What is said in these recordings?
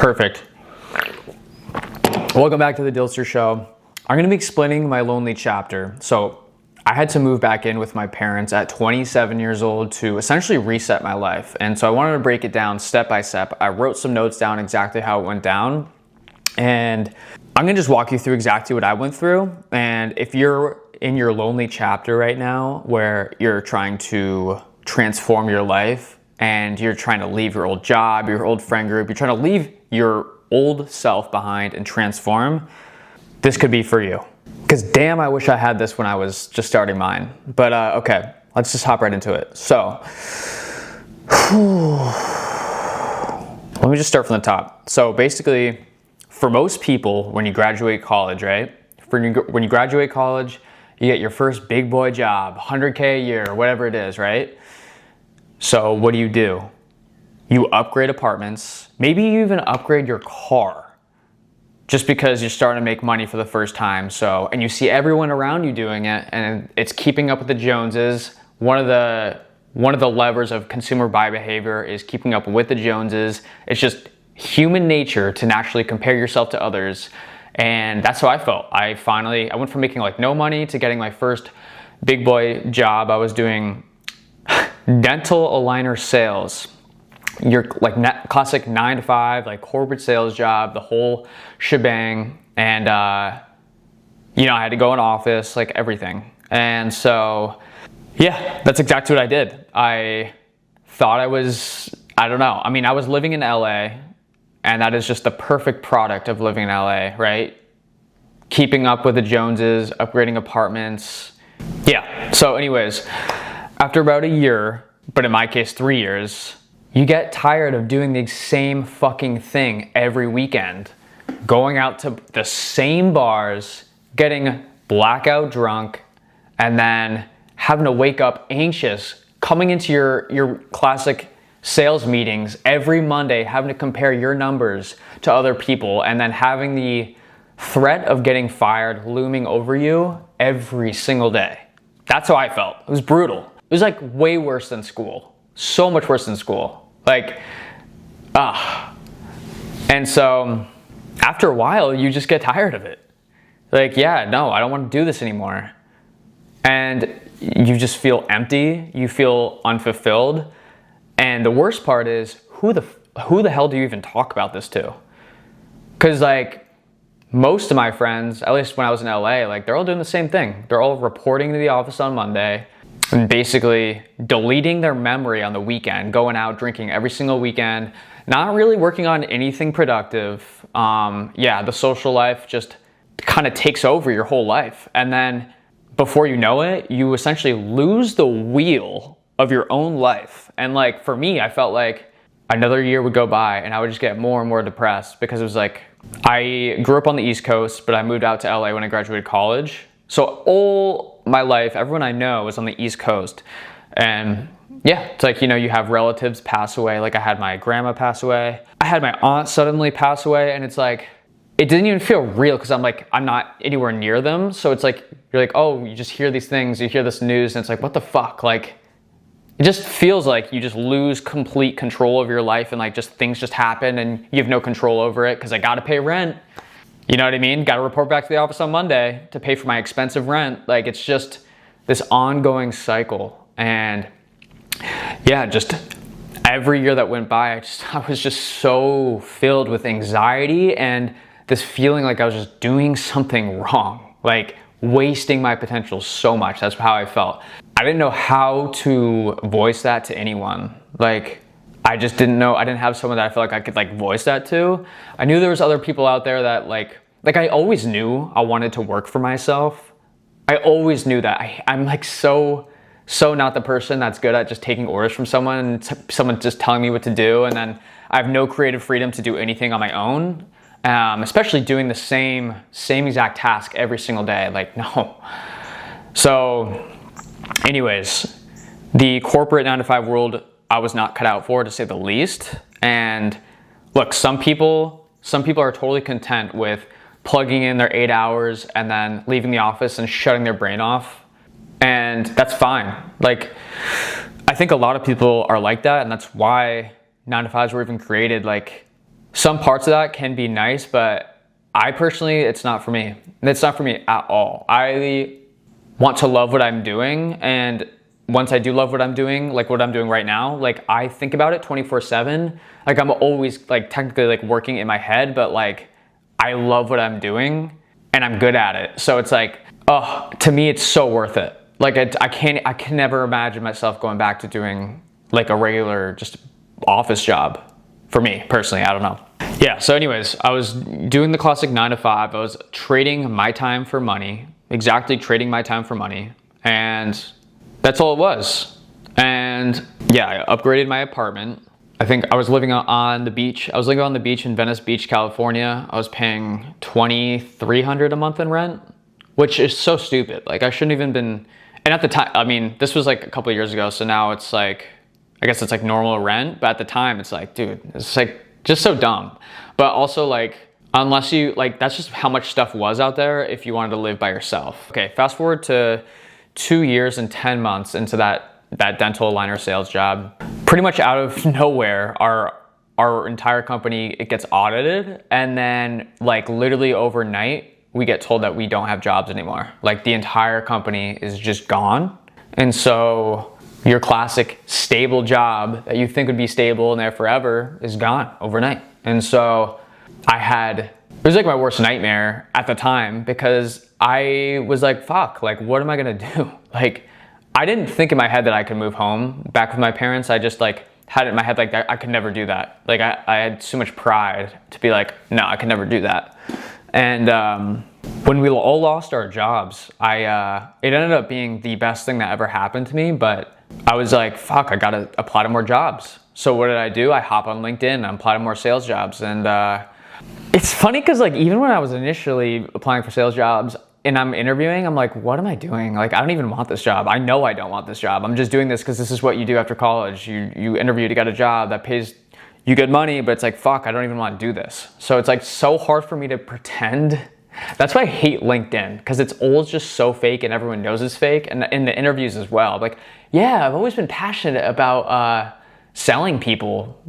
Perfect. Welcome back to the Dilster Show. I'm going to be explaining my lonely chapter. So I had to move back in with my parents at 27 years old to essentially reset my life. And so I wanted to break it down step by step. I wrote some notes down exactly how it went down. And I'm going to just walk you through exactly what I went through. And if you're in your lonely chapter right now where you're trying to transform your life and you're trying to leave your old job, your old friend group, you're trying to leave your old self behind and transform, this could be for you. Because damn, I wish I had this when I was just starting mine. But okay, let's just hop right into it. So, let me just start from the top. So basically, for most people, when you graduate college, right? When you graduate college, you get your first big boy job, 100K a year, whatever it is, right? So what do? You upgrade apartments. Maybe you even upgrade your car just because you're starting to make money for the first time. So, and you see everyone around you doing it and it's keeping up with the Joneses. One of the levers of consumer buy behavior is keeping up with the Joneses. It's just human nature to naturally compare yourself to others. And that's how I felt. I went from making like no money to getting my first big boy job. I was doing dental aligner sales. Your like classic 9 to 5, like corporate sales job, the whole shebang. And, I had to go in office, like everything. And so, yeah, that's exactly what I did. I thought I was living in LA, and that is just the perfect product of living in LA, right? Keeping up with the Joneses, upgrading apartments. Yeah, so anyways, after about a year, but in my case 3 years, you get tired of doing the same fucking thing every weekend. Going out to the same bars, getting blackout drunk, and then having to wake up anxious, coming into your classic sales meetings every Monday, having to compare your numbers to other people, and then having the threat of getting fired looming over you every single day. That's how I felt. It was brutal. It was like way worse than school. So much worse than school. And so after a while, you just get tired of it. Like, yeah, no, I don't want to do this anymore. And you just feel empty. You feel unfulfilled. And the worst part is, who the hell do you even talk about this to? Because like most of my friends, at least when I was in LA, like they're all doing the same thing. They're all reporting to the office on Monday and basically deleting their memory on the weekend, going out drinking every single weekend, not really working on anything productive. The social life just kind of takes over your whole life. And then before you know it, you essentially lose the wheel of your own life. And like for me, I felt like another year would go by and I would just get more and more depressed because it was like, I grew up on the East Coast, but I moved out to LA when I graduated college. So all my life, everyone I know was on the East Coast. And yeah, it's like, you have relatives pass away. Like I had my grandma pass away. I had my aunt suddenly pass away. And it's like, it didn't even feel real because I'm not anywhere near them. So it's like, you're like, oh, you just hear these things, you hear this news and it's like, what the fuck? Like, it just feels like you just lose complete control of your life and like just things just happen and you have no control over it because I got to pay rent. You know what I mean? Got to report back to the office on Monday to pay for my expensive rent. Like it's just this ongoing cycle. And yeah, just every year that went by, I was just so filled with anxiety and this feeling like I was just doing something wrong, like wasting my potential so much. That's how I felt. I didn't know how to voice that to anyone. Like, I just didn't know. I didn't have someone that I felt like I could like voice that to. I knew there was other people out there that like I always knew I wanted to work for myself. I always knew that. I'm like so not the person that's good at just taking orders from someone and someone just telling me what to do. And then I have no creative freedom to do anything on my own. Especially doing the same exact task every single day. Like, no. So anyways, the corporate 9 to 5 world, I was not cut out for, to say the least. And look, some people are totally content with plugging in their 8 hours and then leaving the office and shutting their brain off. And that's fine. Like, I think a lot of people are like that, and that's why 9 to 5s were even created. Like, some parts of that can be nice, but I personally, it's not for me. It's not for me at all. I want to love what I'm doing, and once I do love what I'm doing, like what I'm doing right now, like I think about it 24/7. Like I'm always like technically like working in my head, but like I love what I'm doing and I'm good at it. So it's like, oh, to me, it's so worth it. Like I can never imagine myself going back to doing like a regular just office job for me personally. I don't know. Yeah. So anyways, I was doing the classic 9 to 5. I was trading my time for money, exactly trading my time for money. And that's all it was. And yeah, I upgraded my apartment. I think I was living on the beach. I was living on the beach in Venice Beach, California. I was paying $2,300 a month in rent, which is so stupid. Like I shouldn't even been, and at the time, I mean, this was like a couple of years ago. So now it's like, I guess it's like normal rent. But at the time it's like, dude, it's like just so dumb. But also like, unless you, like that's just how much stuff was out there if you wanted to live by yourself. Okay, fast forward to 2 years and 10 months into that dental aligner sales job. Pretty much out of nowhere, our entire company, it gets audited, and then like literally overnight, we get told that we don't have jobs anymore. Like the entire company is just gone. And so your classic stable job that you think would be stable and there forever is gone overnight. And so it was like my worst nightmare at the time, because I was like, fuck, like, what am I gonna do? Like, I didn't think in my head that I could move home back with my parents. I just like had it in my head like that I could never do that. Like I had so much pride to be like, no, I could never do that. And when we all lost our jobs, it ended up being the best thing that ever happened to me. But I was like, fuck, I gotta apply to more jobs. So what did I do? I hop on LinkedIn and apply to more sales jobs. And it's funny because like even when I was initially applying for sales jobs and I'm interviewing, I'm like, what am I doing? Like, I don't even want this job. I know I don't want this job. I'm just doing this because this is what you do after college. You interview to get a job that pays you good money, but it's like, fuck, I don't even want to do this. So it's like so hard for me to pretend. That's why I hate LinkedIn, because it's always just so fake and everyone knows it's fake. And in the interviews as well, like, yeah, I've always been passionate about selling people.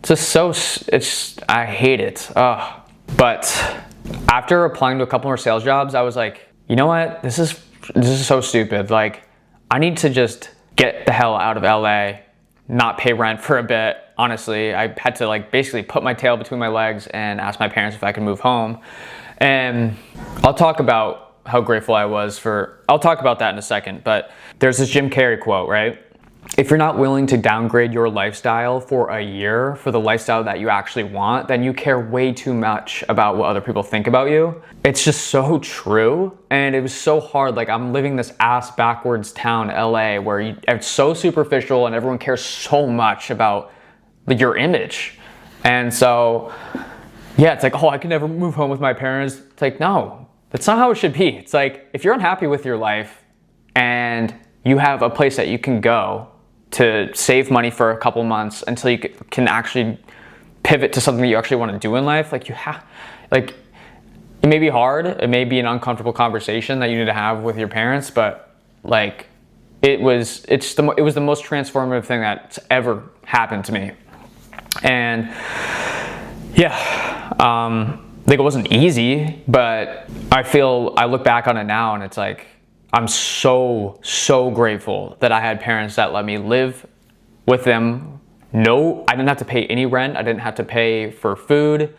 I hate it. Ugh. But after applying to a couple more sales jobs, I was like, you know what? This is so stupid. Like, I need to just get the hell out of LA, not pay rent for a bit. Honestly, I had to like basically put my tail between my legs and ask my parents if I could move home. And I'll talk about how grateful I was I'll talk about that in a second. But there's this Jim Carrey quote, right? If you're not willing to downgrade your lifestyle for a year for the lifestyle that you actually want, then you care way too much about what other people think about you. It's just so true. And it was so hard. Like, I'm living this ass backwards town, LA, where it's so superficial and everyone cares so much about your image. And so, yeah, it's like, oh, I can never move home with my parents. It's like, no, that's not how it should be. It's like, if you're unhappy with your life and you have a place that you can go to save money for a couple months until you can actually pivot to something that you actually want to do in life, like it may be hard, it may be an uncomfortable conversation that you need to have with your parents, but like it was the most transformative thing that's ever happened to me. And yeah, like it wasn't easy, but I look back on it now and it's like, I'm so grateful that I had parents that let me live with them. No, I didn't have to pay any rent. I didn't have to pay for food.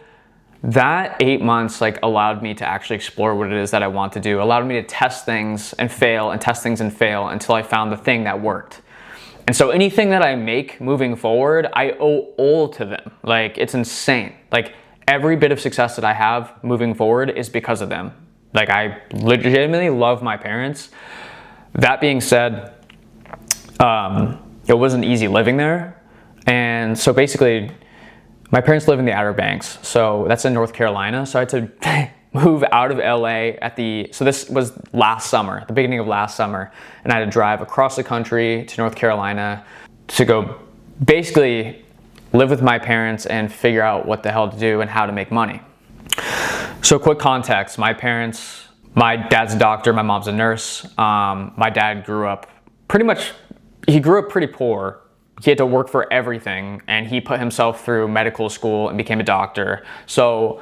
That 8 months like allowed me to actually explore what it is that I want to do, allowed me to test things and fail and test things and fail until I found the thing that worked. And so anything that I make moving forward, I owe all to them. Like, it's insane. Like, every bit of success that I have moving forward is because of them. Like, I legitimately love my parents. That being said, it wasn't easy living there. And so basically, my parents live in the Outer Banks. So that's in North Carolina. So I had to move out of LA so this was last summer, the beginning of last summer. And I had to drive across the country to North Carolina to go basically live with my parents and figure out what the hell to do and how to make money. So quick context, my dad's a doctor, my mom's a nurse. My dad grew up pretty poor. he had to work for everything, and he put himself through medical school and became a doctor. So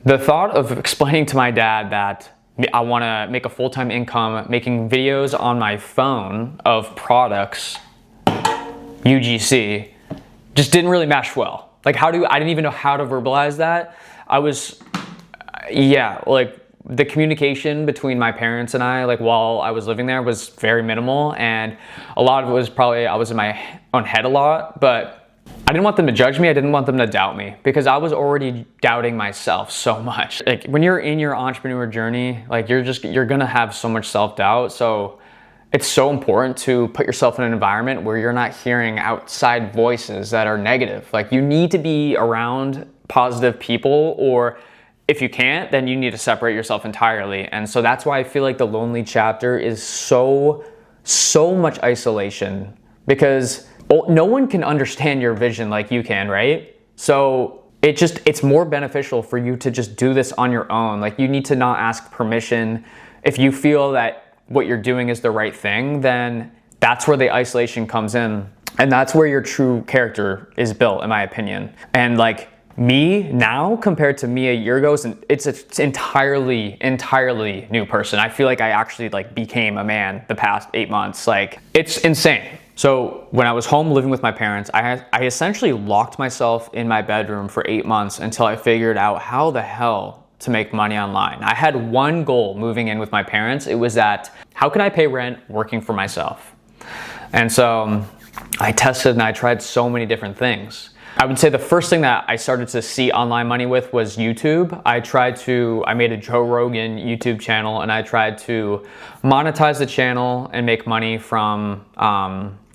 the thought of explaining to my dad that I want to make a full-time income making videos on my phone of products, UGC, just didn't really mesh well. Like I didn't even know how to verbalize that. Like the communication between my parents and I, like while I was living there, was very minimal, and a lot of it was probably I was in my own head a lot, but I didn't want them to judge me. I didn't want them to doubt me, because I was already doubting myself so much. Like when you're in your entrepreneur journey, like you're gonna have so much self-doubt. So it's so important to put yourself in an environment where you're not hearing outside voices that are negative. Like you need to be around positive people, or if you can't, then you need to separate yourself entirely. And so that's why I feel like the lonely chapter is so much isolation, because no one can understand your vision like you can, right? So it's more beneficial for you to just do this on your own. Like you need to not ask permission. If you feel that what you're doing is the right thing, then that's where the isolation comes in. And that's where your true character is built, in my opinion. And like me now compared to me a year ago, it's entirely new person. I feel like I actually like became a man the past 8 months. Like it's insane. So when I was home living with my parents, I essentially locked myself in my bedroom for 8 months until I figured out how the hell to make money online. I had one goal moving in with my parents. It was that, how can I pay rent working for myself? And so I tested and I tried so many different things. I would say the first thing that I started to see online money with was YouTube. I made a Joe Rogan YouTube channel, and I tried to monetize the channel and make money from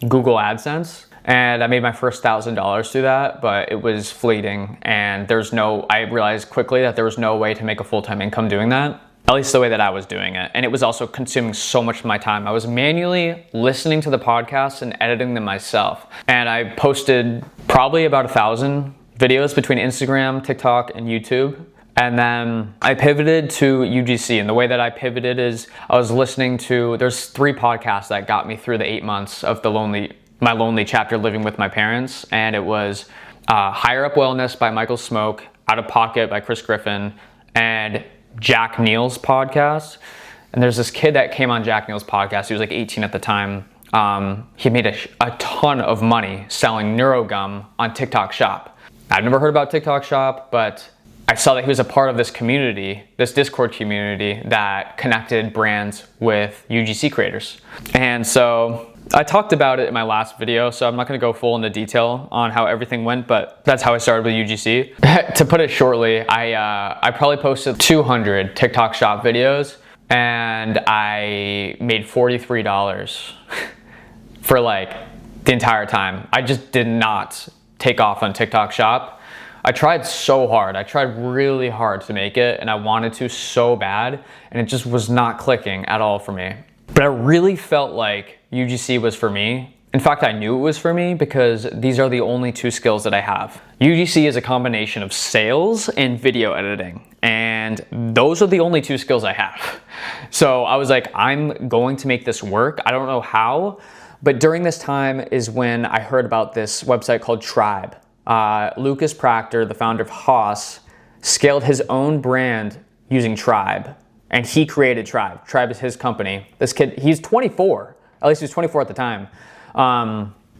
Google AdSense. And I made my first $1,000 through that, but it was fleeting. And I realized quickly that there was no way to make a full-time income doing that, at least the way that I was doing it. And it was also consuming so much of my time. I was manually listening to the podcasts and editing them myself. And I posted probably about 1,000 videos between Instagram, TikTok, and YouTube. And then I pivoted to UGC. And the way that I pivoted is I was listening to, there's 3 podcasts that got me through the 8 months of my lonely chapter living with my parents. And it was Higher Up Wellness by Michael Smoke, Out of Pocket by Chris Griffin, and Jack Neal's podcast. And there's this kid that came on Jack Neal's podcast. He was like 18 at the time. He made a ton of money selling NeuroGum on TikTok Shop. I've never heard about TikTok Shop, but I saw that he was a part of this community, this Discord community that connected brands with UGC creators. And so I talked about it in my last video, so I'm not going to go full into detail on how everything went, but that's how I started with UGC. To put it shortly, I probably posted 200 TikTok Shop videos, and I made $43 for like the entire time. I just did not take off on TikTok Shop. I tried so hard. I tried really hard to make it, and I wanted to so bad, and it just was not clicking at all for me. But I really felt like UGC was for me. In fact, I knew it was for me because these are the only 2 skills that I have. UGC is a combination of sales and video editing, and those are the only 2 skills I have. So I was like, I'm going to make this work. I don't know how, but during this time is when I heard about this website called Tribe. Lucas Proctor, the founder of Haas, scaled his own brand using Tribe, and he created Tribe. Tribe is his company. This kid, he's 24. At least he was 24 at the time.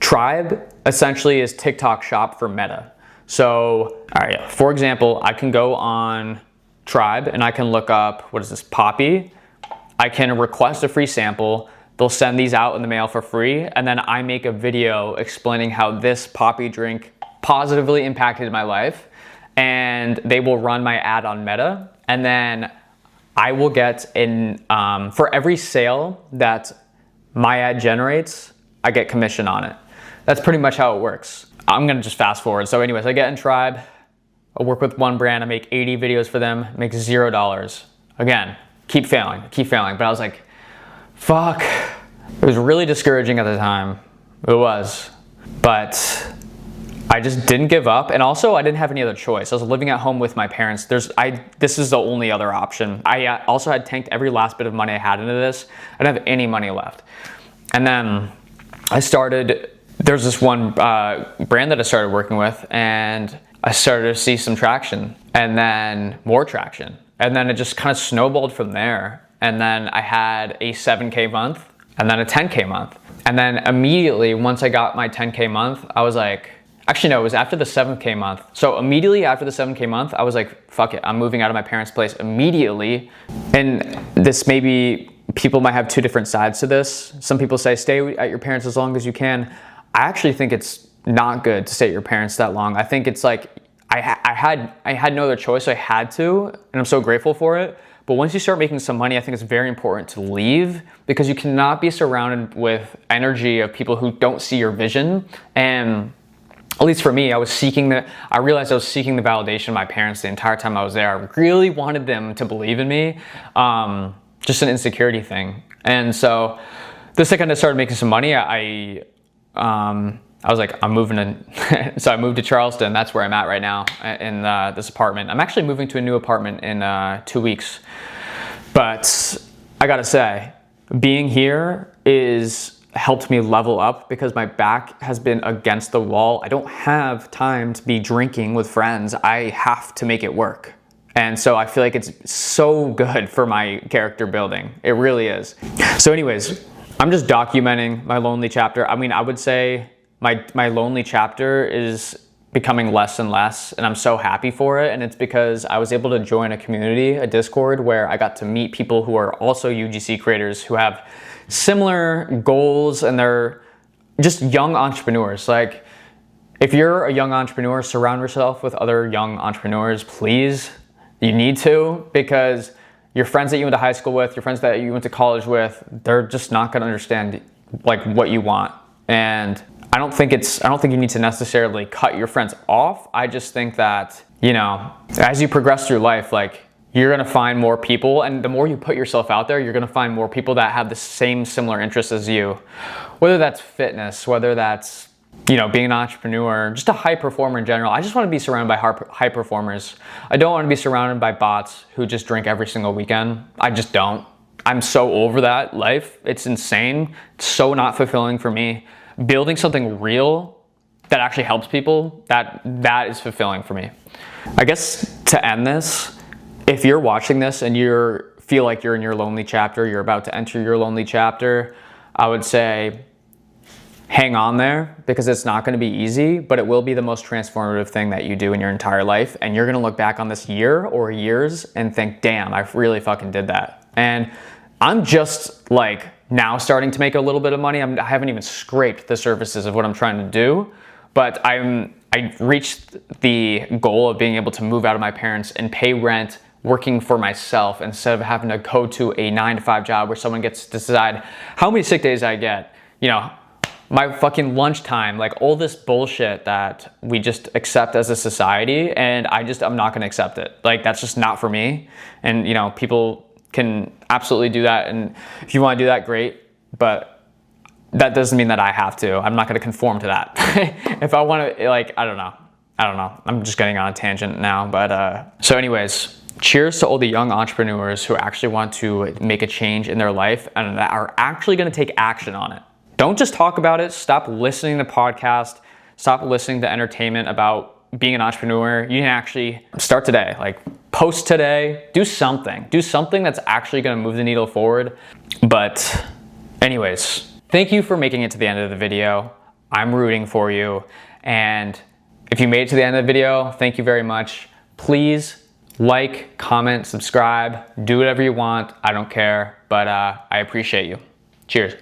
Tribe essentially is TikTok Shop for Meta. So, all right, for example, I can go on Tribe and I can look up, what is this, Poppy. I can request a free sample. They'll send these out in the mail for free. And then I make a video explaining how this Poppy drink positively impacted my life. And they will run my ad on Meta. And then I will get for every sale that my ad generates, I get commission on it. That's pretty much how it works. I'm gonna just fast forward. So anyways, I get in Tribe, I work with one brand, I make 80 videos for them, make $0. Again, keep failing. But I was like, fuck. It was really discouraging at the time. It was. But I just didn't give up. And also I didn't have any other choice. I was living at home with my parents. This is the only other option. I also had tanked every last bit of money I had into this. I didn't have any money left. And then I started there's this one brand that I started working with, and I started to see some traction, and then more traction. And then it just kind of snowballed from there. And then I had a 7K month, and then a 10K month. And then immediately, once I got my 10K month, I was like, actually no, it was after the 7K month. So immediately after the 7K month, I was like, fuck it, I'm moving out of my parents' place immediately. And this maybe, people might have two different sides to this. Some people say stay at your parents as long as you can. I actually think it's not good to stay at your parents that long. I think it's like, I had no other choice, so I had to, and I'm so grateful for it. But once you start making some money, I think it's very important to leave, because you cannot be surrounded with energy of people who don't see your vision. And at least for me, I realized I was seeking the validation of my parents the entire time I was there. I really wanted them to believe in me, just an insecurity thing. And so the second I started making some money, I was like, I'm moving in. So I moved to Charleston. That's where I'm at right now in this apartment. I'm actually moving to a new apartment in 2 weeks. But I gotta say, being here is helped me level up, because my back has been against the wall. I don't have time to be drinking with friends. I have to make it work. And so I feel like it's so good for my character building. It really is. So anyways, I'm just documenting my lonely chapter. I mean, I would say my lonely chapter is becoming less and less, and I'm so happy for it. And it's because I was able to join a community, a Discord, where I got to meet people who are also UGC creators who have similar goals, and they're just young entrepreneurs. Like, if you're a young entrepreneur, surround yourself with other young entrepreneurs, please. You need to, because your friends that you went to high school with, your friends that you went to college with, they're just not gonna understand like what you want. And I don't think you need to necessarily cut your friends off. I just think that, you know, as you progress through life, like, you're gonna find more people, and the more you put yourself out there, you're gonna find more people that have the same similar interests as you. Whether that's fitness, whether that's, you know, being an entrepreneur, just a high performer in general. I just wanna be surrounded by high performers. I don't wanna be surrounded by bots who just drink every single weekend. I just don't. I'm so over that life. It's insane. It's so not fulfilling for me. Building something real that actually helps people, that is fulfilling for me. I guess to end this, if you're watching this and you feel like you're in your lonely chapter, you're about to enter your lonely chapter, I would say hang on there, because it's not going to be easy, but it will be the most transformative thing that you do in your entire life. And you're going to look back on this year or years and think, damn, I really fucking did that. And I'm just like now starting to make a little bit of money. I haven't even scraped the surfaces of what I'm trying to do, but I reached the goal of being able to move out of my parents and pay rent working for myself, instead of having to go to a 9-to-5 job where someone gets to decide how many sick days I get, you know, my fucking lunchtime, like all this bullshit that we just accept as a society. And I'm not gonna accept it. Like, that's just not for me. And, you know, people can absolutely do that. And if you wanna do that, great. But that doesn't mean that I have to. I'm not gonna conform to that. If I wanna, like, I don't know. I'm just getting on a tangent now. But so anyways, cheers to all the young entrepreneurs who actually want to make a change in their life and that are actually gonna take action on it. Don't just talk about it. Stop listening to podcasts. Stop listening to entertainment about being an entrepreneur. You can actually start today. Like, post today. Do something. Do something that's actually gonna move the needle forward. But anyways, thank you for making it to the end of the video. I'm rooting for you. And if you made it to the end of the video, thank you very much. Please like, comment, subscribe, do whatever you want. I don't care, but I appreciate you. Cheers.